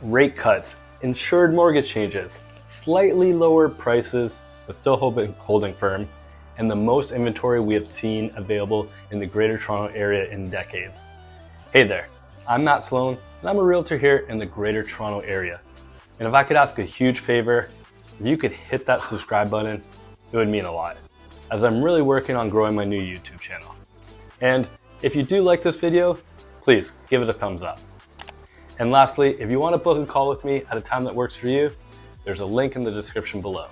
rate cuts, insured mortgage changes, slightly lower prices, but still holding firm, and the most inventory we have seen available in the Greater Toronto Area in decades. Hey there, I'm Matt Sloan, and I'm a realtor here in the Greater Toronto Area. And if I could ask a huge favor, if you could hit that subscribe button, it would mean a lot, as I'm really working on growing my new YouTube channel. And if you do like this video, please give it a thumbs up. And lastly, if you want to book a call with me at a time that works for you, there's a link in the description below.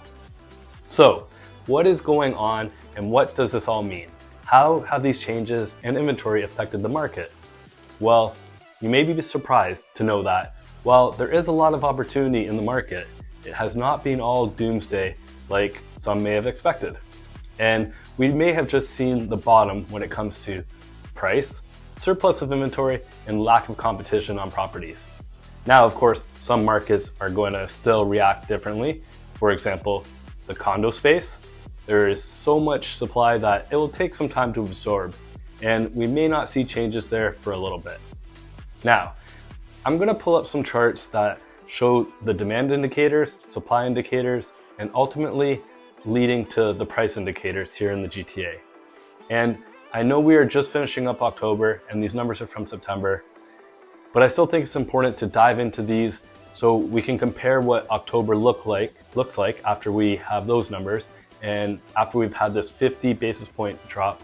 So, what is going on and what does this all mean? How have these changes in inventory affected the market? Well, you may be surprised to know that while there is a lot of opportunity in the market, it has not been all doomsday like some may have expected. And we may have just seen the bottom when it comes to price, surplus of inventory, and lack of competition on properties. Now, of course, some markets are going to still react differently. For example, the condo space. There is so much supply that it will take some time to absorb, and we may not see changes there for a little bit. Now, I'm going to pull up some charts that show the demand indicators, supply indicators, and ultimately leading to the price indicators here in the GTA. And I know we are just finishing up October and these numbers are from September, but I still think it's important to dive into these so we can compare what October looks like after we have those numbers and after we've had this 50 basis point drop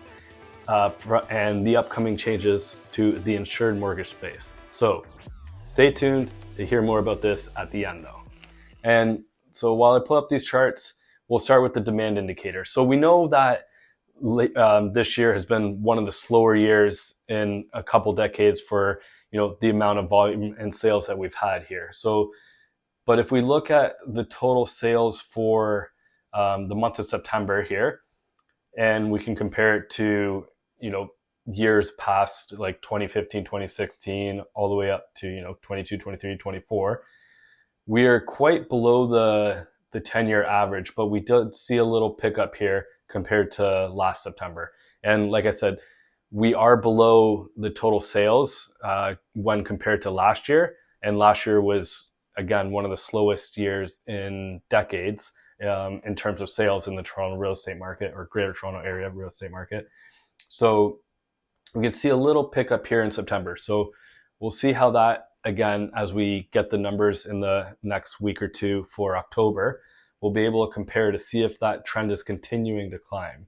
and the upcoming changes to the insured mortgage space. So stay tuned to hear more about this at the end though. And so while I pull up these charts, we'll start with the demand indicator. So we know that this year has been one of the slower years in a couple decades for the amount of volume and sales that we've had here. So, but if we look at the total sales for the month of September here, and we can compare it to years past like 2015, 2016, all the way up to 22, 23, 24, we are quite below the 10-year average, but we did see a little pickup here compared to last September. And like I said, we are below the total sales when compared to last year. And last year was, again, one of the slowest years in decades in terms of sales in the Toronto real estate market or Greater Toronto Area real estate market. So we can see a little pickup here in September. So we'll see how that, again, as we get the numbers in the next week or two for October, we'll be able to compare to see if that trend is continuing to climb.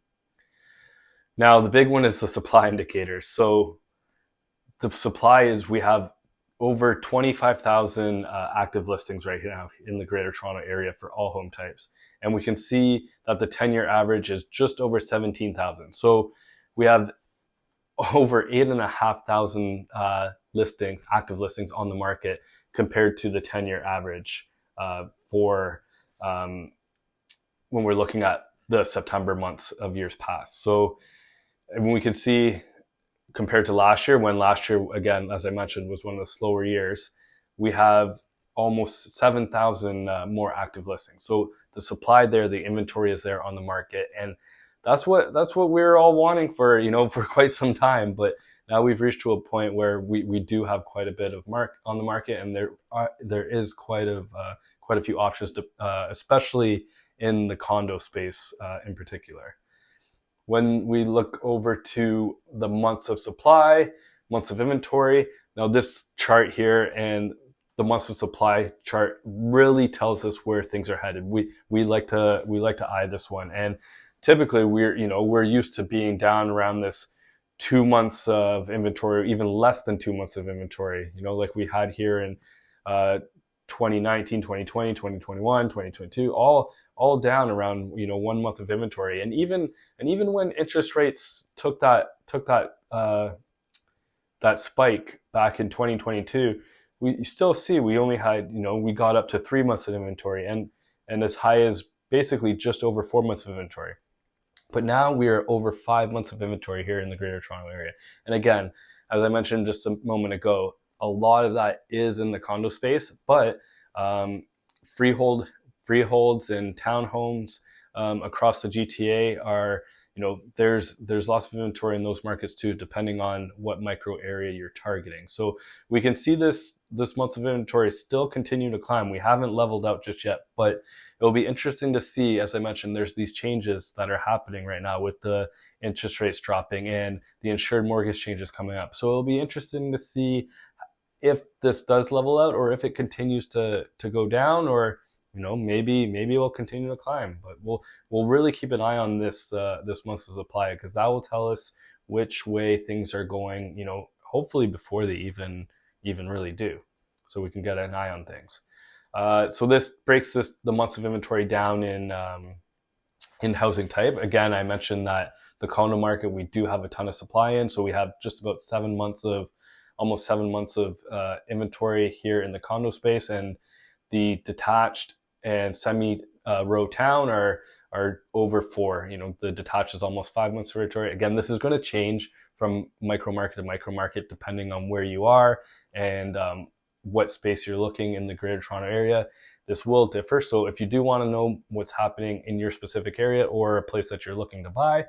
Now, the big one is the supply indicators. So the supply is, we have over 25,000 active listings right now in the Greater Toronto Area for all home types. And we can see that the 10-year average is just over 17,000. So we have over 8,500 listings, active listings on the market compared to the 10-year average for when we're looking at the September months of years past. So we can see compared to last year, when last year, again, as I mentioned, was one of the slower years, we have almost 7,000 more active listings. So the supply there, the inventory is there on the market, and that's what we're all wanting for for quite some time. But now we've reached to a point where we do have quite a bit of on the market, and there is quite a few options to, especially in the condo space in particular. When we look over to the months of supply, months of inventory, now this chart here and the months of supply chart really tells us where things are headed. We like to eye this one, and typically we're used to being down around this 2 months of inventory, or even less than 2 months of inventory, like we had here in 2019, 2020, 2021, 2022, all down around 1 month of inventory. And even when interest rates took that spike back in 2022, we still see we only had we got up to 3 months of inventory and as high as basically just over 4 months of inventory. But now we are over 5 months of inventory here in the Greater Toronto Area. And again, as I mentioned just a moment ago, a lot of that is in the condo space, but freeholds and townhomes across the GTA are there's lots of inventory in those markets too, depending on what micro area you're targeting. So we can see this months of inventory still continue to climb. We haven't leveled out just yet, but it'll be interesting to see. As I mentioned, there's these changes that are happening right now with the interest rates dropping and the insured mortgage changes coming up. So it'll be interesting to see if this does level out, or if it continues to go down, or maybe it will continue to climb. But we'll really keep an eye on this month's supply, because that will tell us which way things are going, hopefully before they even really do, so we can get an eye on things. So this breaks the months of inventory down in housing type. Again, I mentioned that the condo market, we do have a ton of supply in, so we have just about almost 7 months of inventory here in the condo space, and the detached and semi-row town are over 4. The detached is almost 5 months of inventory. Again, this is going to change from micro market to micro market depending on where you are and what space you're looking in the Greater Toronto area. This will differ. So if you do want to know what's happening in your specific area or a place that you're looking to buy,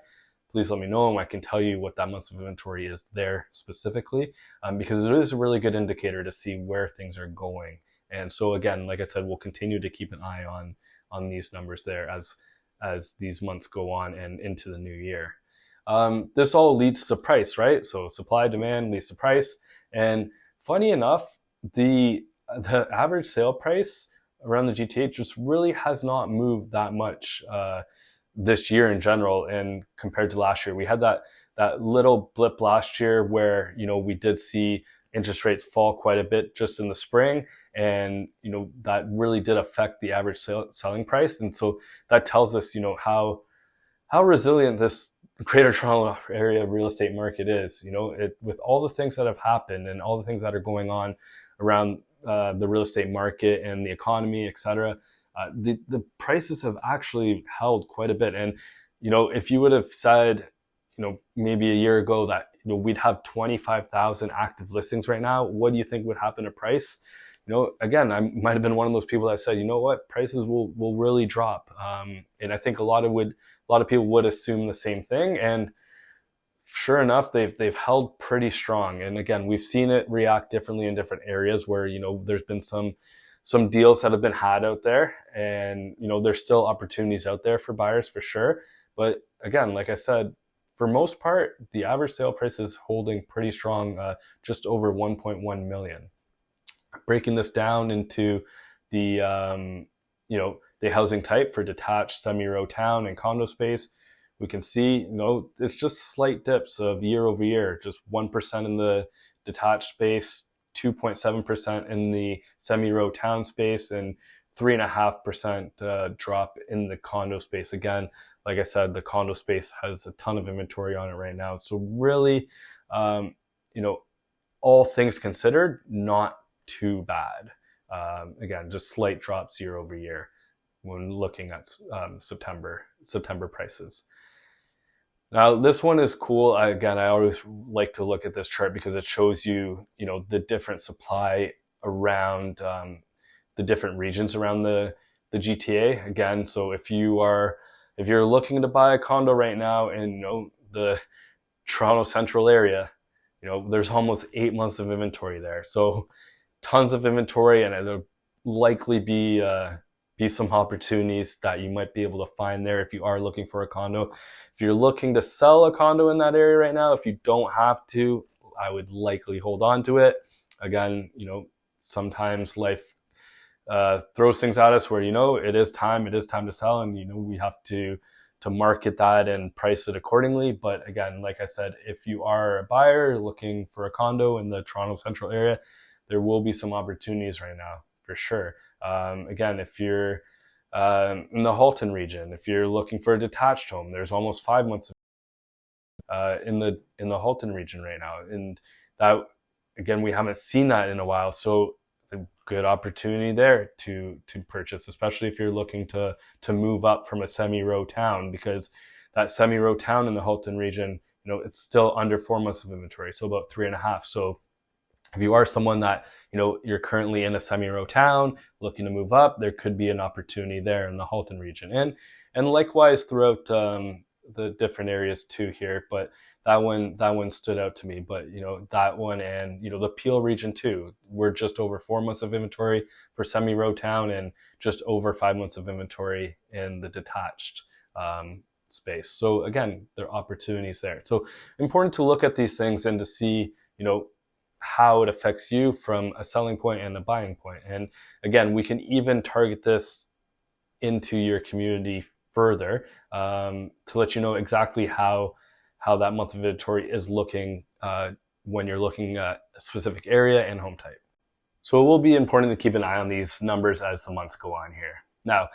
please let me know, and I can tell you what that months of inventory is there specifically, because it is a really good indicator to see where things are going. And so again, like I said, we'll continue to keep an eye on these numbers there as these months go on and into the new year. This all leads to price, right? So supply, demand leads to price. And funny enough, the average sale price around the GTA just really has not moved that much this year in general, and compared to last year. We had that little blip last year where we did see interest rates fall quite a bit just in the spring, and that really did affect the average selling price. And so that tells us how resilient this Greater Toronto area real estate market is. With all the things that have happened and all the things that are going on around the real estate market and the economy, etc., the prices have actually held quite a bit. And if you would have said maybe a year ago that we'd have 25,000 active listings right now, what do you think would happen to price? Again, I might have been one of those people that said, what, prices will really drop. And I think a lot of people would assume the same thing. And sure enough, they've held pretty strong. And again, we've seen it react differently in different areas where there's been some deals that have been had out there, and there's still opportunities out there for buyers for sure. But again, like I said, for most part, the average sale price is holding pretty strong, just over 1.1 million. Breaking this down into the housing type for detached, semi-row town and condo space, we can see it's just slight dips of year over year, just 1% in the detached space, 2.7% in the semi-row town space, and 3.5% drop in the condo space. Again, like I said, the condo space has a ton of inventory on it right now. So really, all things considered, not too bad. Again, just slight drops year over year when looking at September prices. Now, this one is cool. Again, I always like to look at this chart because it shows you, the different supply around the different regions around the GTA. Again, so if you're looking to buy a condo right now in the Toronto Central area, there's almost 8 months of inventory there. So tons of inventory, and there'll likely be some opportunities that you might be able to find there if you are looking for a condo. If you're looking to sell a condo in that area right now, if you don't have to, I would likely hold on to it. Again, sometimes life throws things at us where it is time to sell, and we have to market that and price it accordingly. But again, like I said, if you are a buyer looking for a condo in the Toronto Central area, there will be some opportunities right now for sure. Again, if you're in the Halton region, if you're looking for a detached home, there's almost 5 months in the Halton region right now, and that, again, we haven't seen that in a while. So a good opportunity there to purchase, especially if you're looking to move up from a semi-row town, because that semi-row town in the Halton region, it's still under 4 months of inventory, so about 3.5. So if you are someone that, you're currently in a semi-row town looking to move up, there could be an opportunity there in the Halton region. And likewise throughout the different areas too here, but that one stood out to me. But that one, and the Peel region too, we're just over 4 months of inventory for semi-row town and just over 5 months of inventory in the detached space. So again, there are opportunities there. So important to look at these things and to see how it affects you from a selling point and a buying point. And again, we can even target this into your community further to let you know exactly how that month of inventory is looking when you're looking at a specific area and home type. So it will be important to keep an eye on these numbers as the months go on here. Now,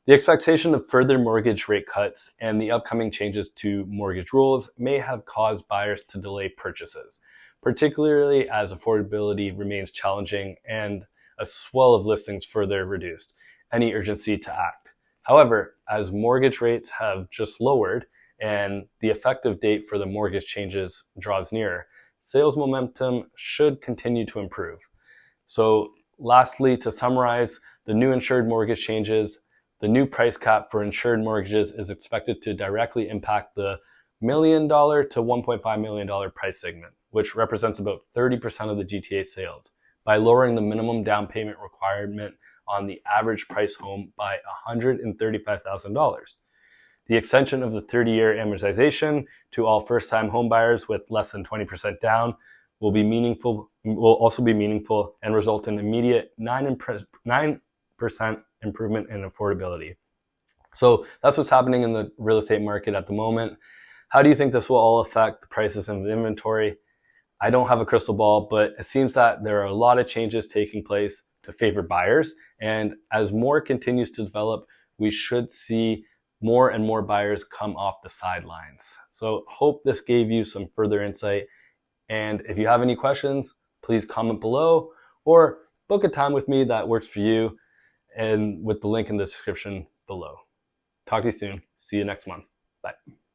the expectation of further mortgage rate cuts and the upcoming changes to mortgage rules may have caused buyers to delay purchases, particularly as affordability remains challenging and a swell of listings further reduced any urgency to act. However, as mortgage rates have just lowered and the effective date for the mortgage changes draws nearer, sales momentum should continue to improve. So lastly, to summarize, the new insured mortgage changes, the new price cap for insured mortgages is expected to directly impact the $1 million to $1.5 million price segment, which represents about 30% of the GTA sales, by lowering the minimum down payment requirement on the average price home by $135,000. The extension of the 30-year amortization to all first-time home buyers with less than 20% down will also be meaningful and result in immediate 9% improvement in affordability. So that's what's happening in the real estate market at the moment. How do you think this will all affect the prices and the inventory? I don't have a crystal ball, but it seems that there are a lot of changes taking place to favor buyers. And as more continues to develop, we should see more and more buyers come off the sidelines. So hope this gave you some further insight. And if you have any questions, please comment below or book a time with me that works for you, and with the link in the description below. Talk to you soon. See you next month. Bye.